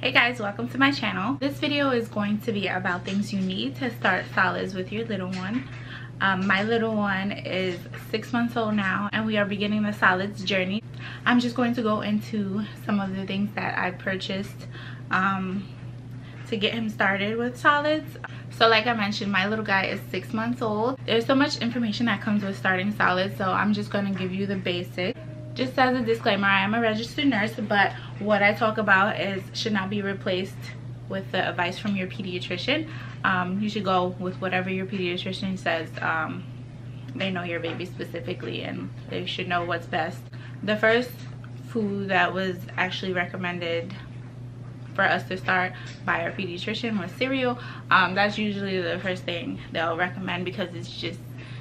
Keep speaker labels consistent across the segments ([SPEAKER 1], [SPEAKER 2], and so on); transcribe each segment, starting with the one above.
[SPEAKER 1] Hey guys, welcome to my channel. This video is going to be about things you need to start solids with your little one. My little one is 6 months old now and we are beginning the solids journey. I'm just going to go into some of the things that I purchased to get him started with solids. So like I mentioned, my little guy is 6 months old. There's so much information that comes with starting solids, so I'm just going to give you the basics. Just as a disclaimer, I am a registered nurse, but what I talk about should not be replaced with the advice from your pediatrician. You should go with whatever your pediatrician says. They know your baby specifically and they should know what's best. The first food that was actually recommended for us to start by our pediatrician was cereal. That's usually the first thing they'll recommend because it's just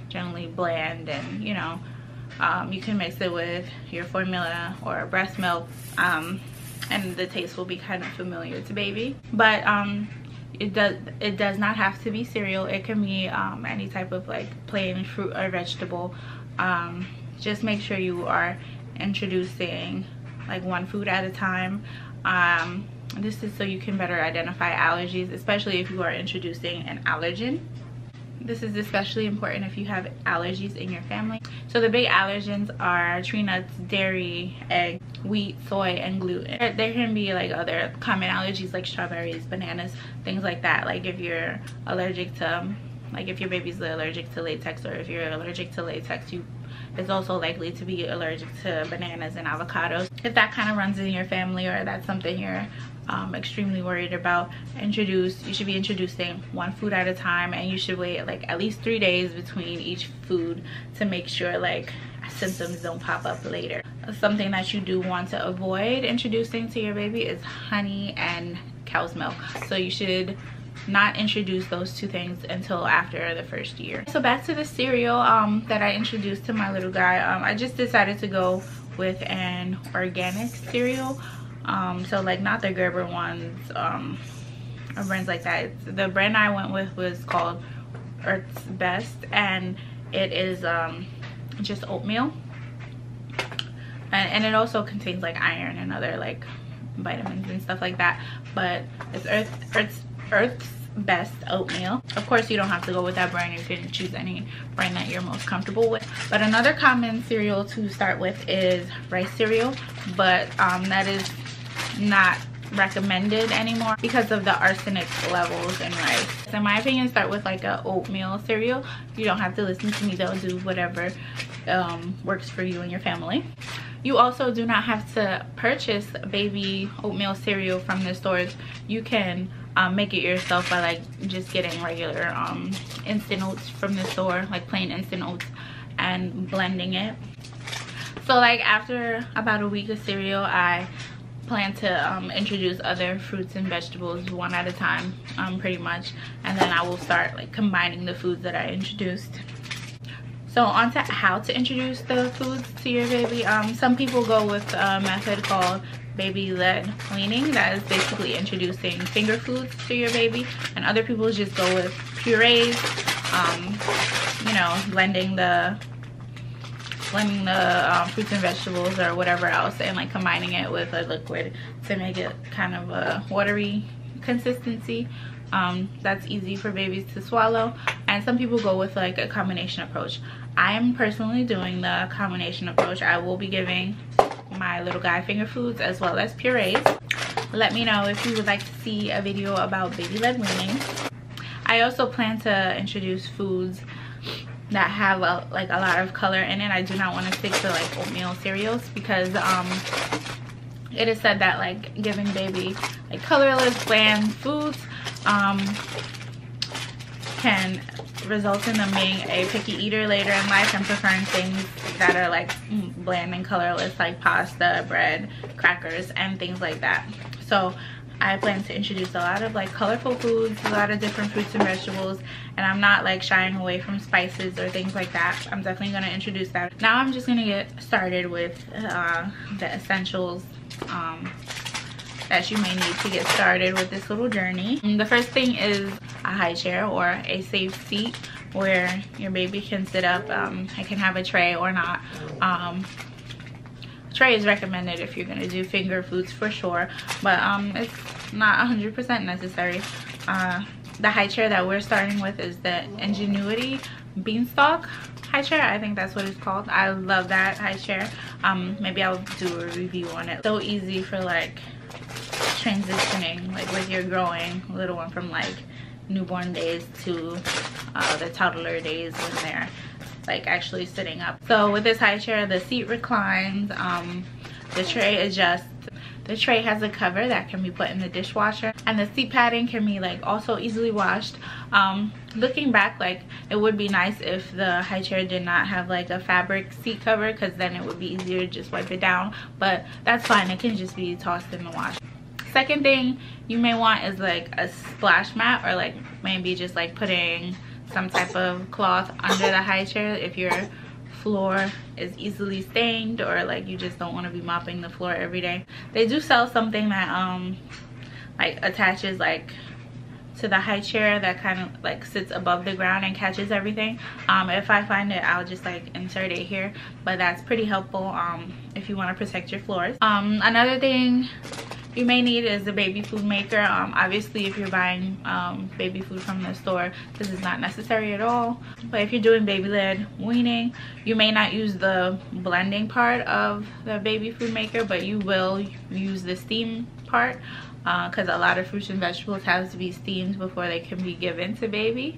[SPEAKER 1] generally bland, and you know, you can mix it with your formula or breast milk, and the taste will be kind of familiar to baby. But it does not have to be cereal. It can be any type of like plain fruit or vegetable. Just make sure you are introducing like one food at a time. This is so you can better identify allergies, especially if you are introducing an allergen. This is especially important if you have allergies in your family. So the big allergens are tree nuts, dairy, egg, wheat, soy, and gluten. There can be like other common allergies like strawberries, bananas, things like that. Like if you're allergic to, like if your baby's allergic to latex, or if you're allergic to latex, it's also likely to be allergic to bananas and avocados. If that kind of runs in your family, or that's something you're extremely worried about, you should be introducing one food at a time, and you should wait like at least 3 days between each food to make sure like symptoms don't pop up later. Something that you do want to avoid introducing to your baby is honey and cow's milk. So you should not introduce those two things until after the first year. So back to the cereal that I introduced to my little guy. I just decided to go with an organic cereal. So like not the Gerber ones or brands like that. The brand I went with was called Earth's Best, and it is just oatmeal, and it also contains like iron and other like vitamins and stuff like that. But it's Earth's Best oatmeal. Of course, you don't have to go with that brand. You can choose any brand that you're most comfortable with. But another common cereal to start with is rice cereal, but that is not recommended anymore because of the arsenic levels in rice. So in my opinion, start with like a oatmeal cereal. You don't have to listen to me though. Do whatever works for you and your family. You also do not have to purchase baby oatmeal cereal from the stores. You can make it yourself by like just getting regular instant oats from the store, like plain instant oats, and blending it. So like after about a week of cereal, I plan to introduce other fruits and vegetables one at a time, pretty much, and then I will start like combining the foods that I introduced. So on to how to introduce the foods to your baby. Some people go with a method called baby-led weaning. That is basically introducing finger foods to your baby, and other people just go with purees, you know, blending the fruits and vegetables or whatever else, and like combining it with a liquid to make it kind of a watery consistency. That's easy for babies to swallow. And some people go with like a combination approach. I am personally doing the combination approach. I will be giving my little guy finger foods as well as purees. Let me know if you would like to see a video about baby-led weaning. I also plan to introduce foods that have like a lot of color in it. I do not want to stick to like oatmeal cereals because it is said that like giving baby like colorless bland foods can result in them being a picky eater later in life and preferring things that are like bland and colorless, like pasta, bread, crackers, and things like that. So I plan to introduce a lot of like colorful foods, a lot of different fruits and vegetables, and I'm not like shying away from spices or things like that. I'm definitely going to introduce that. Now I'm just going to get started with the essentials that you may need to get started with this little journey. The first thing is a high chair or a safe seat where your baby can sit up. It can have a tray or not. tray is recommended if you're gonna do finger foods for sure, but it's not 100% necessary. The high chair that we're starting with is the Ingenuity Beanstalk high chair. I think that's what it's called. I love that high chair. Maybe I'll do a review on it. So easy for like transitioning, like with your growing little one from like newborn days to the toddler days when they're like actually sitting up. So with this high chair, the seat reclines, the tray adjusts. The tray has a cover that can be put in the dishwasher, and the seat padding can be like also easily washed. Looking back, like it would be nice if the high chair did not have like a fabric seat cover, because then it would be easier to just wipe it down, but that's fine. It can just be tossed in the wash. Second thing you may want is like a splash mat, or like maybe just like putting some type of cloth under the high chair if your floor is easily stained, or like you just don't want to be mopping the floor every day. They do sell something that like attaches like to the high chair that kind of like sits above the ground and catches everything. If I find it, I'll just like insert it here, but that's pretty helpful if you want to protect your floors. Another thing you may need is a baby food maker. Obviously if you're buying baby food from the store, this is not necessary at all, but if you're doing baby led weaning, you may not use the blending part of the baby food maker, but you will use the steam part, because a lot of fruits and vegetables have to be steamed before they can be given to baby.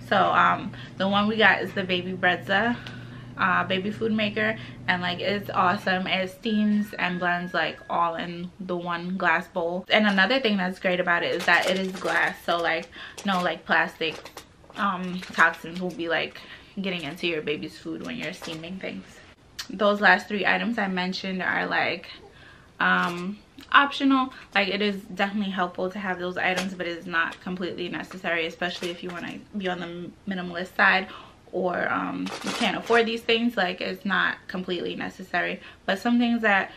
[SPEAKER 1] So the one we got is the Baby Brezza baby food maker, and like it's awesome. It steams and blends like all in the one glass bowl. And another thing that's great about it is that it is glass, so like no like plastic toxins will be like getting into your baby's food when you're steaming things. Those last three items I mentioned are like optional. Like it is definitely helpful to have those items, but it is not completely necessary, especially if you want to be on the minimalist side, or you can't afford these things. Like it's not completely necessary, but some things that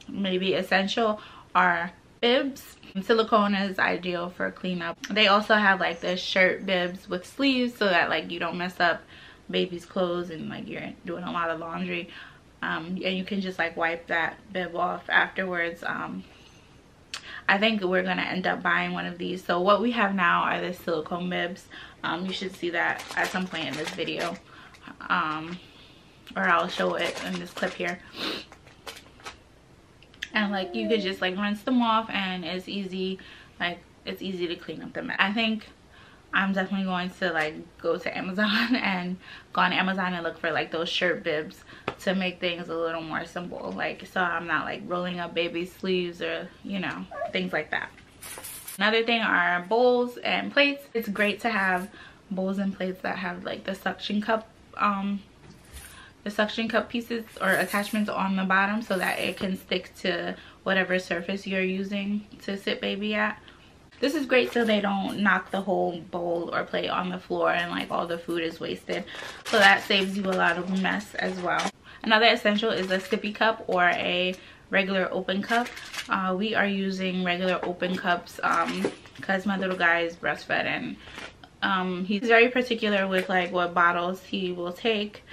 [SPEAKER 1] may be essential are bibs. Silicone is ideal for cleanup. They also have like the shirt bibs with sleeves, so that like you don't mess up baby's clothes and like you're doing a lot of laundry, and you can just like wipe that bib off afterwards. I think we're gonna end up buying one of these. So what we have now are the silicone bibs. You should see that at some point in this video, or I'll show it in this clip here. And like you could just like rinse them off, and it's easy, like it's easy to clean up the mess. I think I'm definitely going to like go to Amazon and look for like those shirt bibs to make things a little more simple, like so I'm not like rolling up baby sleeves or you know, things like that. Another thing are bowls and plates. It's great to have bowls and plates that have like the suction cup pieces or attachments on the bottom, so that it can stick to whatever surface you're using to sit baby at. This is great so they don't knock the whole bowl or plate on the floor and like all the food is wasted. So that saves you a lot of mess as well. Another essential is a sippy cup or a regular open cup. We are using regular open cups because my little guy is breastfed, and he's very particular with like what bottles he will take.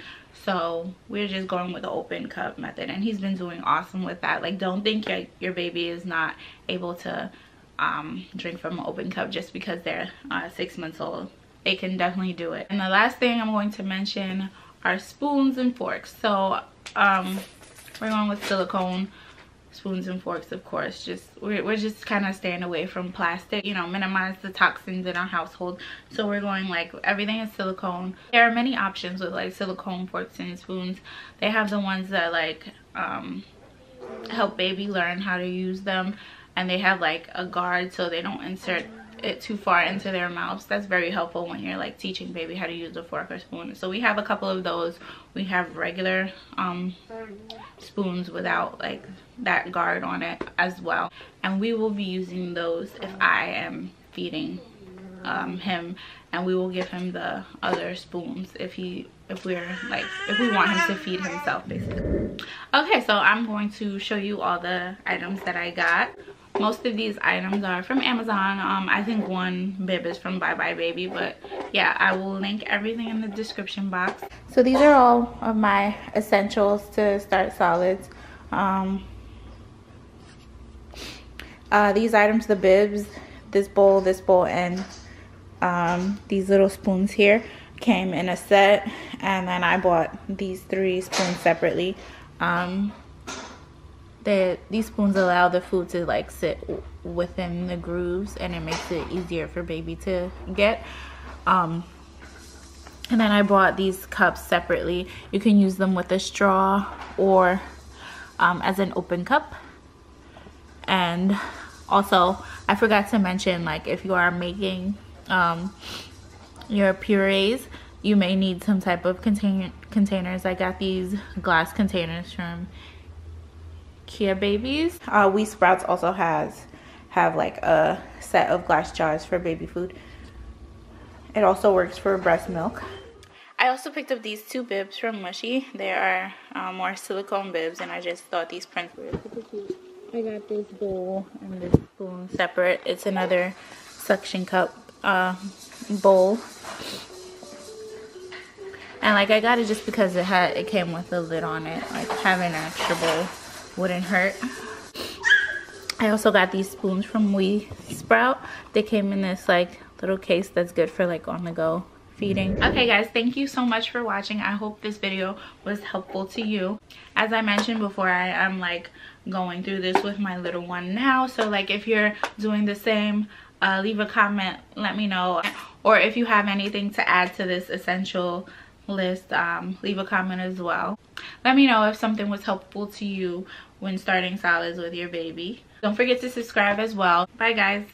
[SPEAKER 1] So we're just going with the open cup method, and he's been doing awesome with that. Like don't think your baby is not able to drink from an open cup just because they're 6 months old. They can definitely do it. And the last thing I'm going to mention are spoons and forks. So we're going with silicone spoons and forks, of course. We're just kind of staying away from plastic, you know, minimize the toxins in our household. So we're going like everything is silicone. There are many options with like silicone forks and spoons. They have the ones that like help baby learn how to use them, and they have like a guard so they don't insert it too far into their mouths. That's very helpful when you're like teaching baby how to use a fork or spoon. So we have a couple of those. We have regular spoons without like that guard on it as well, and we will be using those if I am feeding him and we will give him the other spoons if we want him to feed himself, basically. Okay, so I'm going to show you all the items that I got. Most of these items are from Amazon. I think one bib is from Bye Bye Baby, but yeah, I will link everything in the description box. So these are all of my essentials to start solids. These items, the bibs, this bowl, and these little spoons here came in a set, and then I bought these 3 spoons separately. These spoons allow the food to like sit within the grooves, and it makes it easier for baby to get. And then I bought these cups separately. You can use them with a straw or as an open cup. And also, I forgot to mention, like, if you are making your purees, you may need some type of containers. I got these glass containers from Kia Babies. We Sprouts also have like a set of glass jars for baby food. It also works for breast milk. I also picked up these 2 bibs from Mushy. They are more silicone bibs, and I just thought these prints were super cute. I got this bowl and this spoon separate. It's another suction cup bowl, and like I got it just because it came with a lid on it. Like having an extra bowl wouldn't hurt. I also got these spoons from We Sprout. They came in this like little case that's good for like on the go feeding. Okay guys, thank you so much for watching. I hope this video was helpful to you. As I mentioned before, I am like going through this with my little one now, so like if you're doing the same, leave a comment, let me know. Or if you have anything to add to this essential list, leave a comment as well. Let me know if something was helpful to you when starting solids with your baby. Don't forget to subscribe as well. Bye guys.